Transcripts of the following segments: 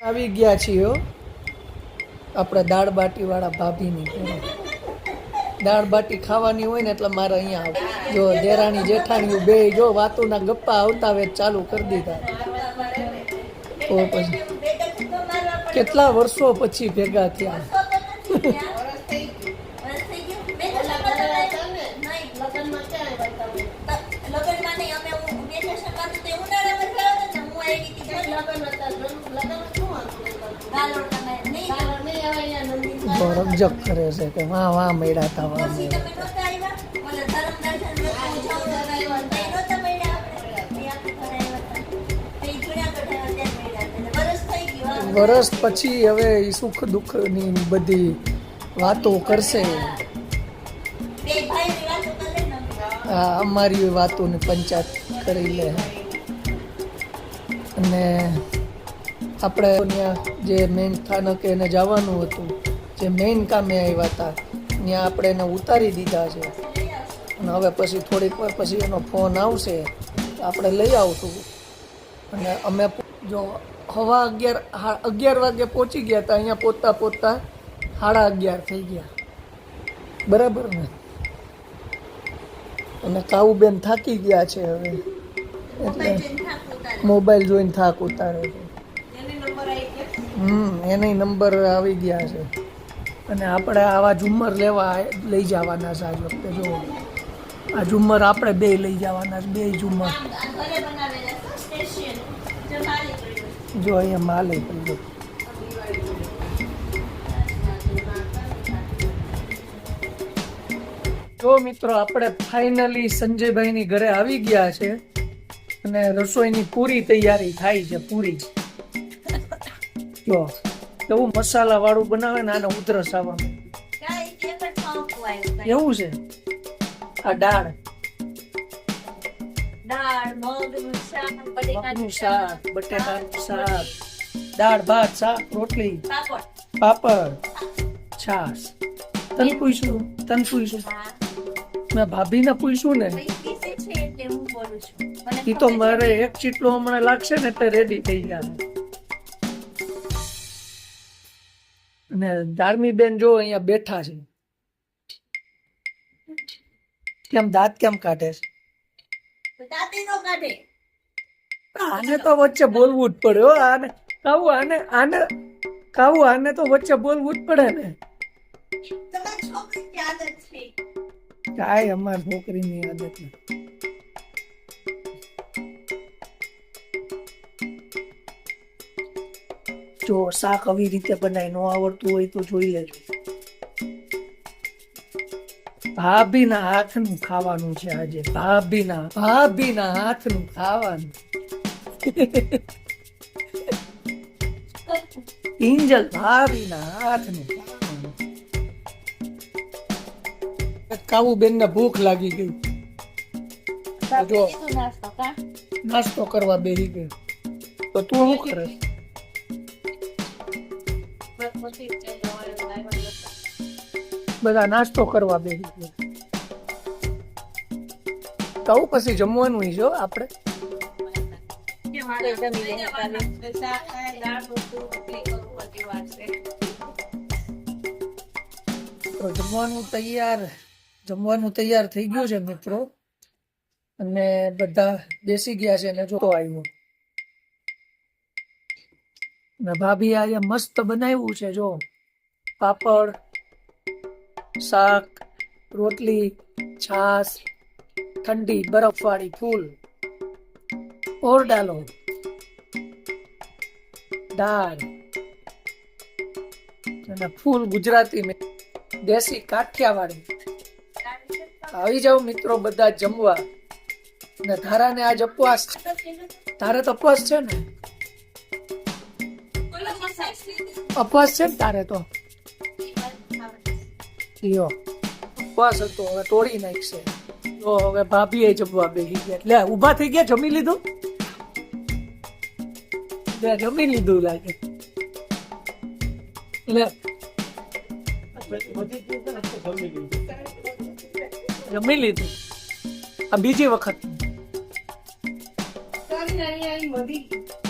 આવી ગયા છીએ આપણે દાળ બાટી વાળા ભાભીની ઘરે. દાળ બાટી ખાવાની હોય ને એટલે મારે અહીંયા આવે. જો દેરાણી જેઠાણી બે જો વાતોના ગપ્પા આવતા હવે ચાલુ કરી દીધા. તો પછી કેટલા વર્ષો પછી ભેગા થયા. રકજક કરે છે કે વાહ વાહ મેળા થવા વરસ પછી હવે સુખ દુઃખની બધી વાતો કરશે. હા, અમારી વાતોની પંચાયત કરી લે. અને આપણે ત્યાં જે મેઇન સ્થાનકે એને જવાનું હતું, જે મેઇન કામે આવ્યા હતા, ત્યાં આપણે એને ઉતારી દીધા છે. અને હવે પછી થોડીક વાર પછી એનો ફોન આવશે, આપણે લઈ આવશું. અને અમે જો 11 વાગે પહોંચી ગયા હતા. અહીંયા પહોંચતા 11:30 થઈ ગયા. બરાબર ને? અને કાઉબેન થાકી ગયા છે હવે, એટલે મોબાઈલ જોઈને થાક ઉતારે છે. એને નંબર આવી ગયા છે. અને આપણે આવા ઝુમ્મર લઈ જવાના છે આજ વખતે. જો આ ઝુમ્મર આપણે બે લઈ જવાના છે, બે ઝુમ્મર. જો અહીંયા માલ પડ્યો. જો મિત્રો, આપણે ફાઇનલી સંજયભાઈની ઘરે આવી ગયા છે. અને રસોઈની પૂરી તૈયારી થાય છે. પૂરી જો એવું મસાલા વાળું બનાવે ને, આને ઉધરસ આવવાનું એવું છે. આ દાળ મગનું શાક, બટેટાનું શાક, દાળ ભાત, શાક, રોટલી, પાપડ, છાશ. તને પૂછ્યું મેં ભાભીને પૂછ્યું ને, એ તો મારે એક ચીટલો હમણાં લાગશે ને એટલે રેડી થઈ ગયા. અને ધાર્મી બેન જો અહીંયા બેઠા છે. કેમ દાંત કેમ કાઢે છે? આને તો વચ્ચે બોલવું જ પડે હો. આને તો વચ્ચે બોલવું જ પડે ને. કાંઈ અમારી છોકરીની આદત નથી. જો શાક આવી રીતે બનાવી, નો આવડતું હોય તો જોઈ લેજો. ભાભીના હાથનું ખાવાનું છે આજે. ભાભીના હાથનું ખાવાનું. કિંજલ ભાભીના હાથનું ખાવાનું. કાવુબેન ને ભૂખ લાગી ગઈ. જો નાસ્તો કરવા બેસી ગયો. તો તું શું કરે? બધા નાસ્તો કરવા બેસી ગયા. કહું પછી જમવાનું જો આપણે જમવાનું તૈયાર થઈ ગયું છે મિત્રો. અને બધા બેસી ગયા છે. ને જોતો આવ્યો ને ભાભી આજે મસ્ત બનાવ્યું છે. જો પાપડ, શાક, રોટલી, છાશ, ઠંડી બરફ વાળી ફૂલ ઓર ડાલો, દાળ અને ફૂલ ગુજરાતી દેશી કાઠિયાવાડી. આવી જાવ મિત્રો બધા જમવા. ને ધારાને આજ ઉપવાસ છે. તારે તો ઉપવાસ છે ને? ઉપવાસ છે ને તારે તો? લ્યો, ઉપવાસ હતો હવે તોડી નાખશે. તો હવે ભાભી એ જમવા બેસી ગયા. એટલે ઊભા થઈ ગયા. જમી લીધું? જમી લીધું લાગે. લે જમી લીધું. આ બીજી વખત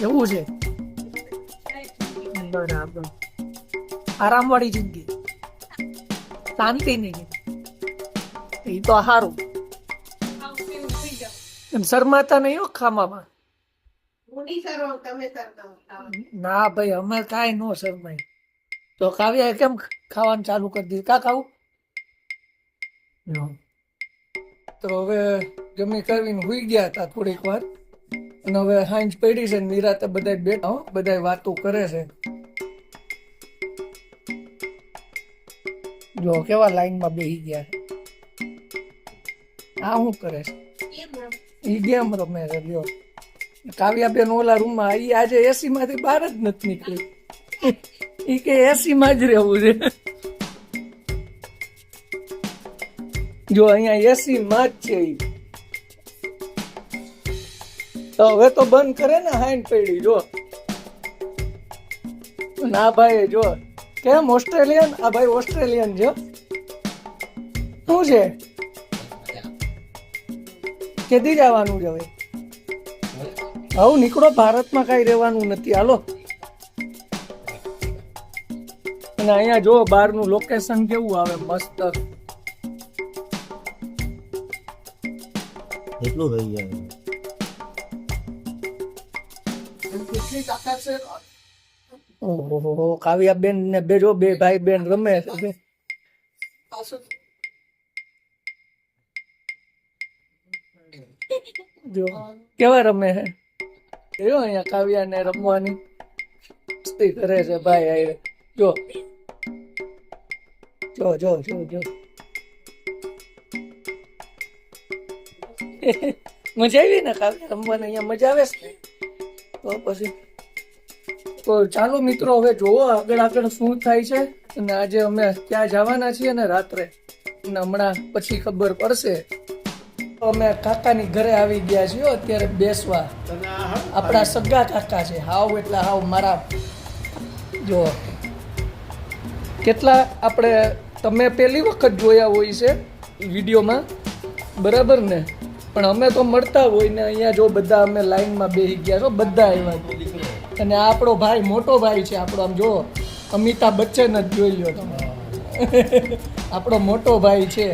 એવું છે. બરાબર. આરામવાળી જિંદગી, શાંતિ નહીં, એ તો સારું. એમ શરમાતા નહીં હો ખાવામાં. ના ભાઈ, અમે કાંઈ નો શરમાય. તો કાવ્યા કેમ ખાવાનું ચાલુ કરી દીધું? કા ખાવું? તો હવે જમી કરીને હુઈ ગયા હતા થોડીક વાર, અને હવે સાંજ પડી છે, નિરાતે બધા બેઠા હો, બધા વાતો કરે છે. જો કેવા લાઈનમાં બેસી ગયા છે. આ શું કરે છે? ઈ ગેમ રમે છે. જો કાવ્યાબેન ઓલા રૂમમાં, ઈ આજે એસી માંથી બહાર જ નથી નીકળી. ઈ કે એસી માં જ રહેવું છે. જો અહીંયા એસી માં જ છે ઈ. તો હવે તો બંધ કરે ને હાઈન પડી. જો ના ભાઈ, જો કેમ ઓસ્ટ્રેલિયન? આ ભાઈ ઓસ્ટ્રેલિયન છે. શું છે? કેદી જવાનું છે ભાઈ? આવું નીકળો, ભારતમાં કઈ રહેવાનું નથી. હાલો. અને અહીંયા જો બહારનું લોકેશન કેવું આવે, મસ્ત. એટલું થઈ જાય. ઓહો, કાવ્યા બેન ને બેજો બે ભાઈ બેન રમે છે. જો કેવા રમે છે. જો અહીંયા કાવ્યા ને રમવાની મસ્તી કરે છે ભાઈ. આય જો જો જો જો જો મજા આવી ને કાવ્યા રમવાની? અહીંયા મજા આવે છે. તો પછી તો ચાલો મિત્રો, હવે જોવો આગળ આગળ શું થાય છે. અને આજે અમે ક્યાં જવાના છીએ ને રાત્રે, અને હમણાં પછી ખબર પડશે. અમે કાકાની ઘરે આવી ગયા છીએ અત્યારે બેસવા. આપણા સગા કાકા છે, હાવ એટલે હાવ મારા. જો કેટલા આપણે, તમે પહેલી વખત જોયા હોય છે વિડીયોમાં, બરાબર ને? પણ અમે તો મળતા હોય ને. અહીંયા જો બધા અમે લાઈનમાં બેસી ગયા છો, બધા આવ્યા. અને આ આપણો ભાઈ, મોટો ભાઈ છે આપણો. આમ જો અમિતાભ બચ્ચન જ જોઈ લો તમે. આપણો મોટો ભાઈ છે.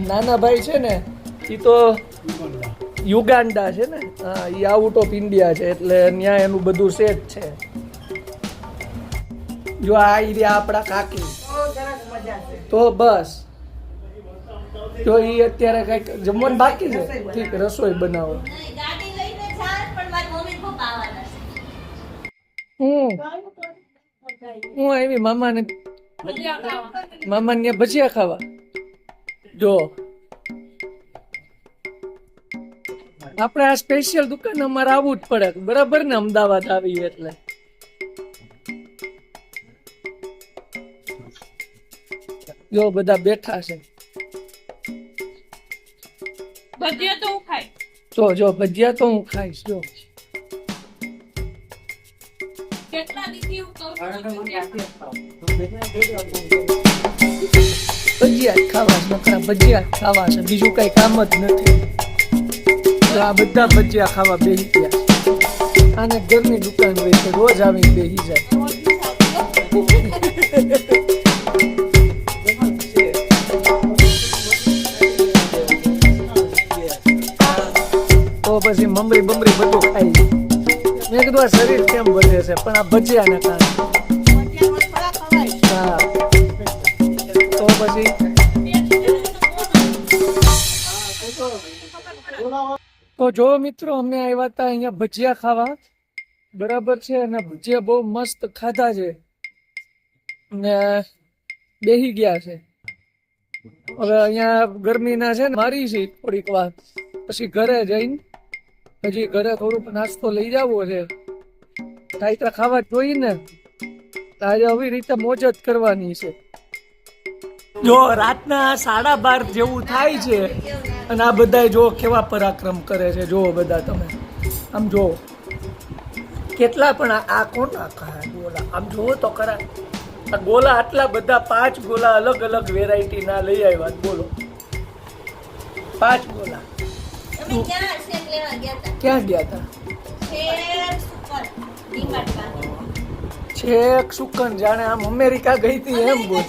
નાના ભાઈ છે ને, એ તો યુગાન્ડા છે ને. હા, એ આઉટ ઓફ ઇન્ડિયા છે, એટલે ત્યાં એનું બધું સેટ છે. જો આ રહ્યા આપણા કાકી. તો બસ જો એ અત્યારે કઈક જમવાનું બાકી છે. ઠીક, રસોઈ બનાવો. હું આવી મામાને ભજીયા ખાવા. જો આપણે આ સ્પેશિયલ દુકાન અમારે આવવું જ પડે, બરાબર ને? અમદાવાદ આવી એટલે. જો બધા બેઠા છે. ભજીયા તો હું ખાઈશ. જો ભજીયા તો હું ખાઈશ. જો કેટલા દીધી હું કહું છું. ભજીયા ખાવા છે, નકરા ભજીયા ખાવા છે, બીજું કઈ કામ જ નથી. તો આ બધા ભજીયા ખાવા બેસી ગયા. આને ઘરની દુકાન હોય છે, રોજ આવીને બેસી જાય. તો પછી મમરી બમરી બધું ખાઈ. મેં કીધું આ શરીર કેમ વધે છે, પણ આ ભજીયાને કારણે. હા, તો પછી તો જો મિત્રો, અમે આવ્યા હતા અહીંયા ભજીયા ખાવા, બરાબર છે? અને ભજીયા બહુ મસ્ત ખાધા છે ને બેસી ગયા છે. હવે અહીંયા ગરમીના છે ને મારી છે થોડીક વાર, પછી ઘરે જઈને હજી ઘરે થોડુંક નાસ્તો લઈ જવો છે. તાઈતા ખાવા જોઈએ ને, આજે આવી રીતે મોજ જ કરવાની છે. જો રાતના 12:30 જેવું થાય છે, અને આ બધા જો કેવા પરાક્રમ કરે છે. જો બધા તમે આમ જો કેટલા, પણ આ કોણ આખા ગોલા આમ જોવો તો ખરા. આ ગોલા આટલા બધા, 5 ગોલા અલગ અલગ વેરાયટી ના લઈ આવ્યા. બોલો, 5 ગોલા. ક્યાં ગયા હતા? છેક સુકન જાણે આમ અમેરિકા ગઈ હતી એમ બોલ.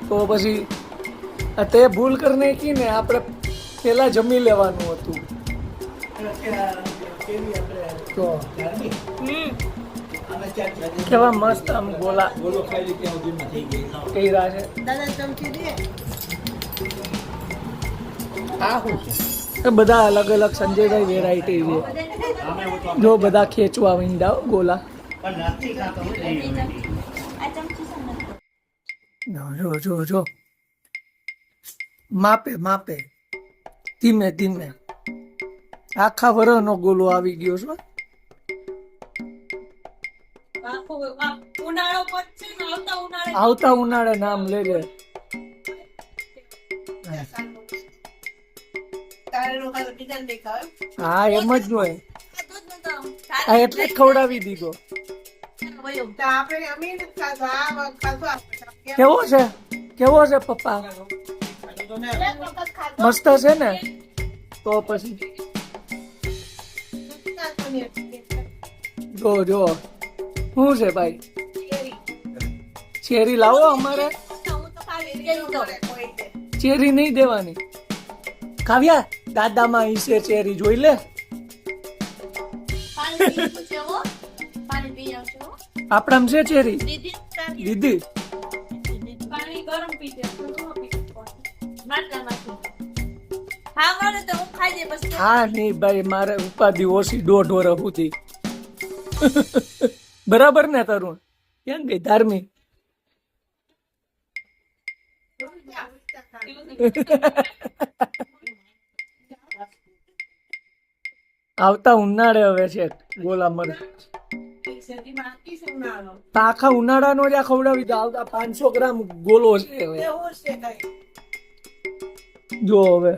તો પછી આ તે ભૂલ કરી નાખી ને, આપણે પેલા જમી લેવાનું હતું. તો કેવા મસ્ત આમ ગોલા કર્યા છે. એ બધા અલગ અલગ સંજયભાઈ વેરાયટી છે. જો બધા ખેંચવા વીંડા ગોલા. જો જો જો માપે માપે ધીમે ધીમે આખા વરનો ગોલો આવી ગયો છે. ઉનાળો પહોંચશે ને આવતા ઉનાળે આવતા ઉનાળે નામ લેજે. હા એમ જ હોય. આ એટલે જ ખવડાવી દીધો. કેવો છે કેવો છે પપ્પા? મસ્ત છે ને? તો પછી જો જો શું છે ભાઈ? ચેરી લાવો અમારે. ચેરી નહીં દેવાની. કાવ્યા દાદામાં ઈ છે ચેરી, જોઈ લે. આપણામાં છે ચેરી દીદી. પાણી ગરમ પીજે હા નહીં ભાઈ, મારે ઉપાધિ ઓછી 1.5 વર્ષ સુધી. બરાબર ને તરુણ? કેમ ગઈ ધાર્મિક? આવતા ઉનાળે હવે છે ગોલા મરે. આખા ઉનાળાનો જ આ ખવડાવી દો. આવતા 500 ગ્રામ ગોલો છે હવે. જો હવે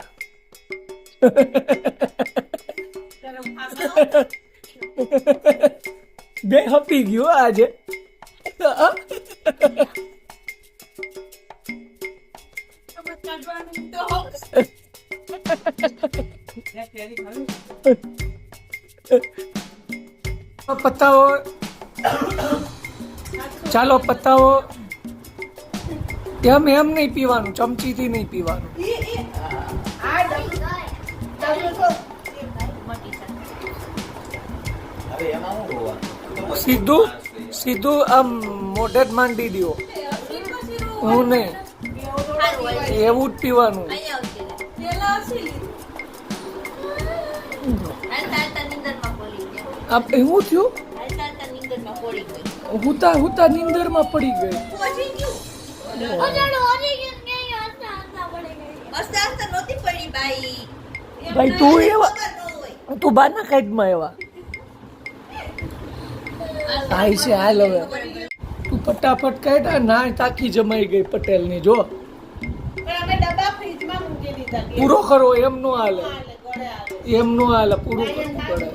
બે હપી ગયો આજે. પતાવો, ચાલો પતાવો. એમ એમ નહીં પીવાનું, ચમચીથી નહીં પીવાનું. સીધું સીધું આમ મોઢે જ માંડી દો. હું નહીં, એવું જ પીવાનું. આપણે શું થયું? હુતા હુતા નીંદરમાં પડી ગઈ. ભાઈ તું એવા, તું બાના કાઢમાં એવા થાય છે. હાલ હવે તું ફટાફટ કાઢ. ના તાકી જમાઈ ગઈ પટેલ ની. જો પૂરો કરો, એમ નો હાલે, એમ નો હાલે, પૂરું કરવું પડે.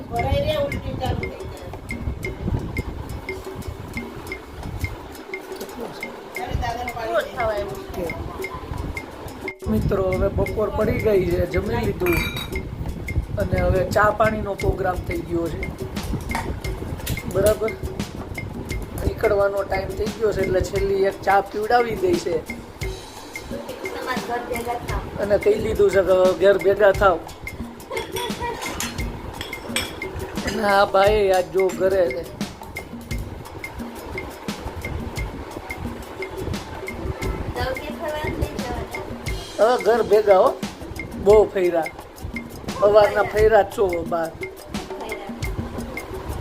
મિત્રો હવે બપોર પડી ગઈ છે, જમી લીધું અને હવે ચા પાણીનો પ્રોગ્રામ થઈ ગયો છે. બરાબર, નીકળવાનો ટાઈમ થઈ ગયો છે એટલે છેલ્લી એક ચા પીવડાવી દઈ છે અને કહી દીધું છે કે ઘેર ભેગા થાવ. અને આ ભાઈ આજ જો ઘરે છે. હવે ઘર ભેગા હો, બહુ ફર્યા, સવારના ફર્યા જ છો બહાર.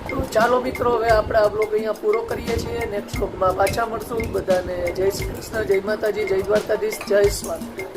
તો ચાલો મિત્રો, હવે આપણે આ બ્લોગ અહીંયા પૂરો કરીએ છીએ. નેક્સ્ટ બ્લોગમાં પાછા મળશું. બધાને જય શ્રી કૃષ્ણ, જય માતાજી, જય દ્વારકાધીશ, જય સ્વામી.